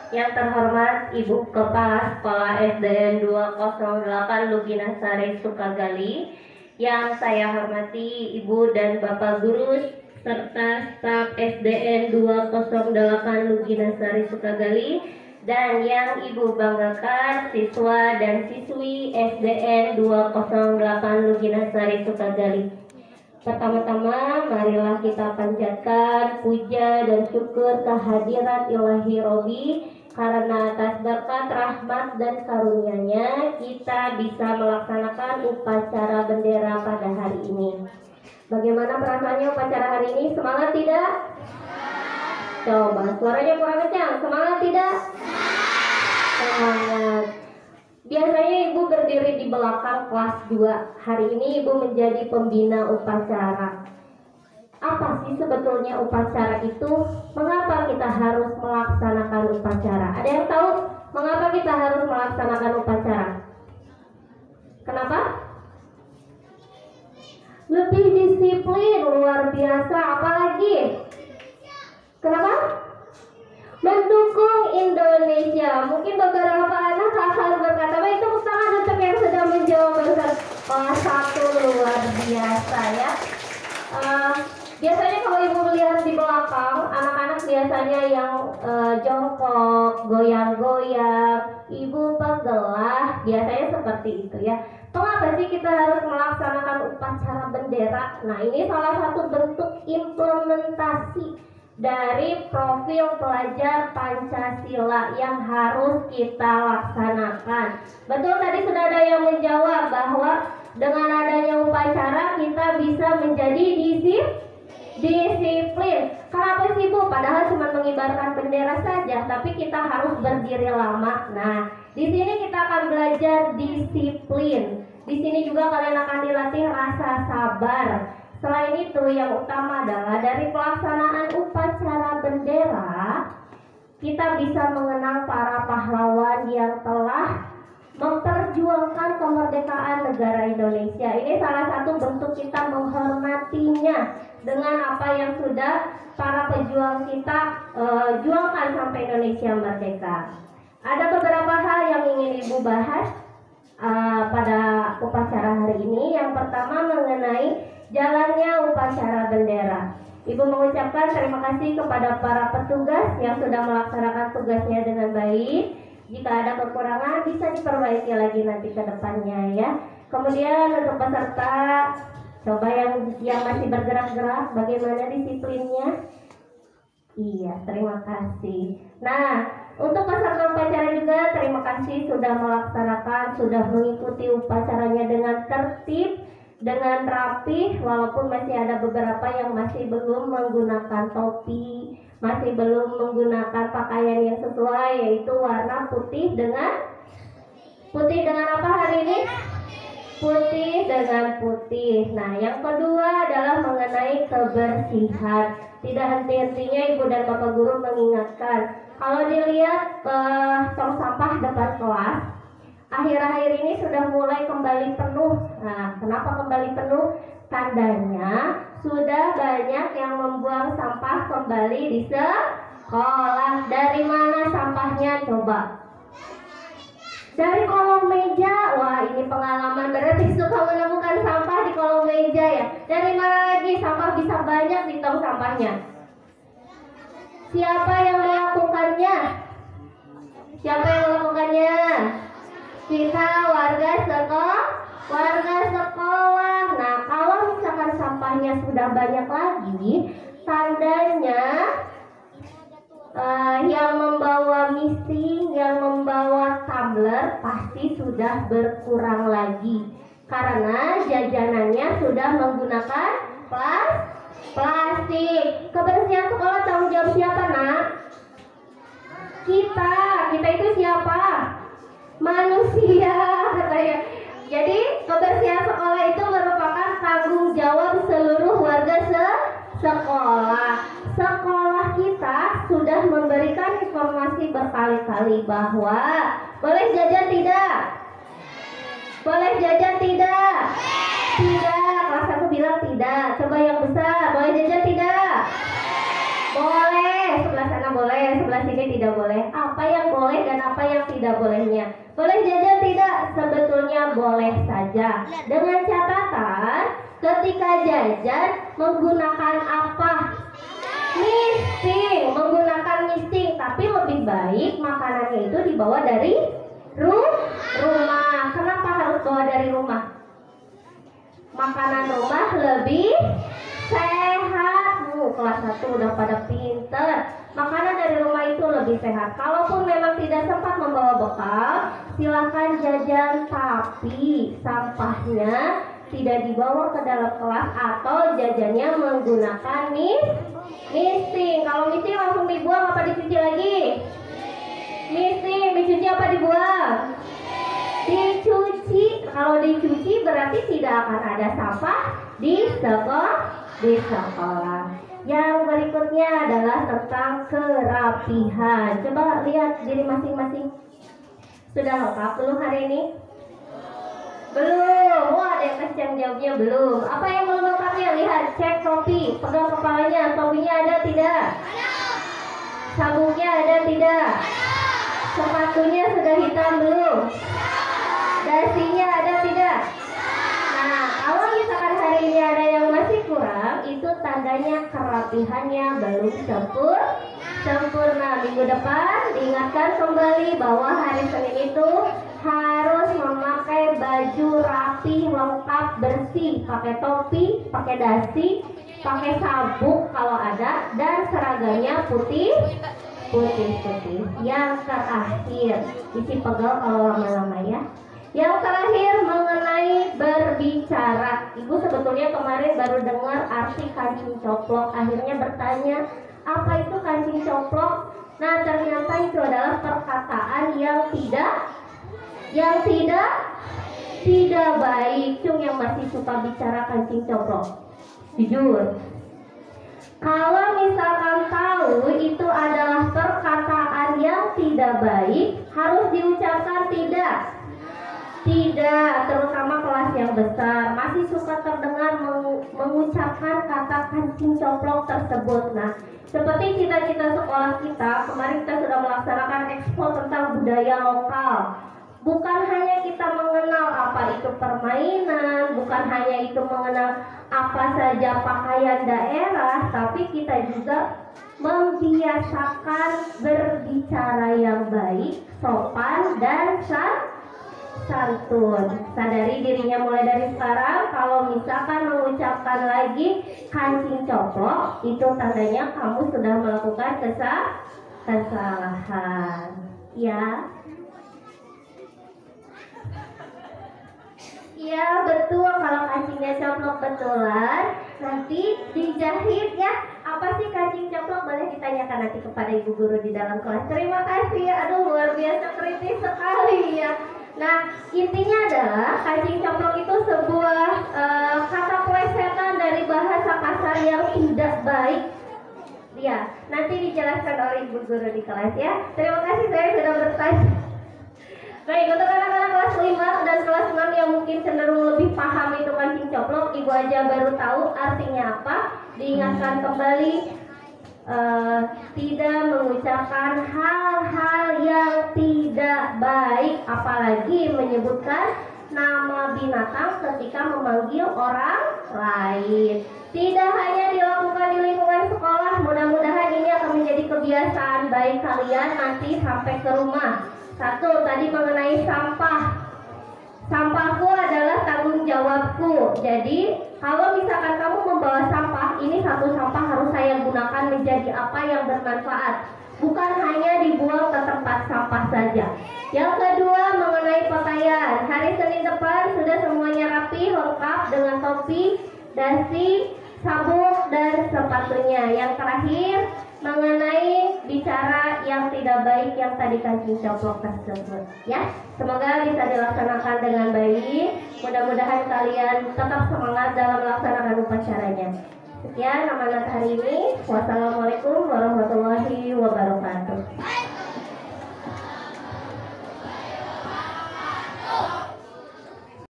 Yang terhormat Ibu Kepala Sekolah SDN 208 Luginasari Sukagali, yang saya hormati Ibu dan Bapak Guru serta staf SDN 208 Luginasari Sukagali, dan yang Ibu banggakan siswa dan siswi SDN 208 Luginasari Sukagali. Pertama-tama, marilah kita panjatkan puja dan syukur kehadirat Ilahi Robi, karena atas berkat rahmat dan karunia-Nya kita bisa melaksanakan upacara bendera pada hari ini. Bagaimana perasaannya upacara hari ini? Semangat tidak? Coba suaranya kurang kencang. Semangat tidak? Semangat. Biasanya Ibu berdiri di belakang kelas 2. Hari ini Ibu menjadi pembina upacara. Apa sih sebetulnya upacara itu? Mengapa kita harus melaksanakan upacara? Ada yang tahu mengapa kita harus melaksanakan upacara? Kenapa? Lebih disiplin, luar biasa. Apalagi? Kenapa? Mendukung Indonesia. Mungkin beberapa anak akan berkata, baik, tepuk tangan untuk yang sudah menjawab besar. Kelas 1 luar biasa ya. Biasanya kalau Ibu melihat di belakang, anak-anak biasanya yang jongkok, goyang-goyang, Ibu pegel, biasanya seperti itu ya. Mengapa sih kita harus melaksanakan upacara bendera? Nah, ini salah satu bentuk implementasi dari profil pelajar Pancasila yang harus kita laksanakan. Betul, tadi sudah ada yang menjawab bahwa dengan adanya upacara kita bisa menjadi disiplin. Kenapa sih Bu? Padahal cuma mengibarkan bendera saja, tapi kita harus berdiri lama. Nah, di sini kita akan belajar disiplin. Di sini juga kalian akan dilatih rasa sabar. Selain itu, yang utama adalah dari pelaksanaan upacara bendera, kita bisa mengenang para pahlawan yang telah memperjuangkan kemerdekaan negara Indonesia. Ini salah satu bentuk kita menghormatinya dengan apa yang sudah para pejuang kita juangkan sampai Indonesia merdeka. Ada beberapa hal yang ingin Ibu bahas pada upacara hari ini. Yang pertama mengenai jalannya upacara bendera. Ibu mengucapkan terima kasih kepada para petugas yang sudah melaksanakan tugasnya dengan baik. Jika ada kekurangan bisa diperbaiki lagi nanti ke depannya ya. Kemudian untuk peserta, coba yang masih bergerak-gerak, bagaimana disiplinnya? Iya, terima kasih. Nah, untuk peserta upacara juga terima kasih sudah melaksanakan, sudah mengikuti upacaranya dengan tertib, dengan rapi, walaupun masih ada beberapa yang masih belum menggunakan topi, masih belum menggunakan pakaian yang sesuai, yaitu warna putih dengan apa hari ini? Putih dengan putih. Nah, yang kedua adalah mengenai kebersihan. Tidak henti-hentinya Ibu dan Bapak Guru mengingatkan, kalau dilihat tong sampah depan kelas, akhir-akhir ini sudah mulai kembali penuh. Nah, kenapa kembali penuh? Tandanya sudah banyak yang membuang sampah kembali di sekolah. Dari mana sampahnya coba? Dari kolong meja. Wah, ini pengalaman berarti suka menemukan sampah di kolong meja ya. Dari mana lagi sampah bisa banyak di tong sampahnya? Siapa yang melakukannya? Siapa yang melakukannya? Kita warga sekolah. Nah, kalau misalkan sampahnya sudah banyak lagi, tandanya yang membawa missing, yang membawa tumbler pasti sudah berkurang lagi, karena jajanannya sudah menggunakan plastik. Kebersihan sekolah tanggung jawab siapa, Nak? Kita itu siapa? Manusia, katanya. Jadi kebersihan sekolah itu merupakan tanggung jawab seluruh warga sekolah. Sekolah kita sudah memberikan informasi berkali-kali bahwa boleh jajan tidak? Boleh jajan tidak? Tidak. Kelas 1 bilang tidak. Coba yang besar, boleh jajan tidak? Boleh. Sebelah sana boleh, sebelah ini tidak boleh. Apa yang boleh dan apa yang tidak bolehnya? Boleh jajan tidak? Sebetulnya boleh saja. Dengan catatan ketika jajan menggunakan apa? Misting, menggunakan misting. Tapi lebih baik makanannya itu dibawa dari rumah. Kenapa harus bawa dari rumah? Makanan rumah lebih sehat. Kelas 1 udah pada pinter. Makanan dari rumah itu lebih sehat. Kalaupun memang tidak sempat membawa bekal, silakan jajan, tapi sampahnya tidak dibawa ke dalam kelas atau jajannya menggunakan misting. Kalau misting langsung dibuang apa dicuci lagi? Misting dicuci apa dibuang? Dicuci. Kalau dicuci berarti tidak akan ada sampah di sekolah. Yang berikutnya adalah tentang kerapihan. Coba lihat diri masing-masing. Sudah lengkap belum hari ini? Belum. Wah, ada yang kasihan jawabnya belum. Apa yang belum lengkapnya? Lihat, cek topi. Pegang kepalanya. Topinya ada tidak? Sabuknya ada tidak? Sepatunya sudah hitam belum? Dasinya ada tidak? Nah, kalau misalkan hari ini ada yang masih kurang, itu tandanya kerapihannya belum sempurna. Minggu depan diingatkan kembali bahwa hari Senin itu harus memakai baju rapi, lengkap, bersih, pakai topi, pakai dasi, pakai sabuk kalau ada, dan seragamnya putih. Yang terakhir, isi pegel kalau lama-lama ya. Yang terakhir mengenai berbicara. Ibu sebetulnya kemarin baru dengar arti kancing coplok. Akhirnya bertanya, apa itu kancing coplok? Nah, ternyata itu adalah perkataan yang tidak baik. Cung yang masih suka bicara kancing coplok, jujur. Kalau misalkan tahu itu adalah perkataan yang tidak baik, harus diucapkan tidak? Tidak, terutama kelas yang besar masih suka terdengar mengucapkan kata kancing coplok tersebut. Nah, seperti cita-cita sekolah kita, kemarin kita sudah melaksanakan ekspo tentang budaya lokal. Bukan hanya kita mengenal apa itu permainan, bukan hanya itu mengenal apa saja pakaian daerah, tapi kita juga membiasakan berbicara yang baik, sopan, dan santun. Sadari dirinya mulai dari sekarang. Kalau misalkan mengucapkan lagi kancing coplok, itu tandanya kamu sudah melakukan kesalahan. Ya. Iya betul, kalau kancingnya coplok betulan nanti dijahit ya. Apa sih kancing coplok? Boleh ditanyakan nanti kepada ibu guru di dalam kelas. Terima kasih ya, aduh luar biasa kritis sekali ya. Nah, intinya adalah kancing coplok itu sebuah kata plesetan dari bahasa kasar yang tidak baik. Ya, nanti dijelaskan oleh ibu guru di kelas ya. Terima kasih, saya sudah bertanya. Baik, untuk anak-anak kelas 5 dan kelas 6 yang mungkin cenderung lebih paham itu kancing coplok, ibu aja baru tahu artinya apa. Diingatkan kembali, tidak mengucapkan hal-hal yang tidak baik, apalagi menyebutkan nama binatang ketika memanggil orang lain. Tidak hanya dilakukan di lingkungan sekolah, mudah-mudahan ini akan menjadi kebiasaan baik kalian nanti sampai ke rumah. Satu, tadi mengenai sampah. Sampahku adalah tanggung jawabku. Jadi, kalau misalkan kamu membawa sampah, ini satu sampah harus saya gunakan menjadi apa yang bermanfaat. Bukan hanya dibuang ke tempat sampah saja. Yang kedua, mengenai pakaian. Hari Senin depan sudah semuanya rapi, lengkap dengan topi, dasi, sabuk, dan sepatunya. Yang terakhir, mengenai bicara yang tidak baik yang tadi kancing coplok tersebut ya. Semoga bisa dilaksanakan dengan baik. Mudah-mudahan kalian tetap semangat dalam melaksanakan upacaranya. Sekian amanat hari ini. Wassalamualaikum warahmatullahi wabarakatuh.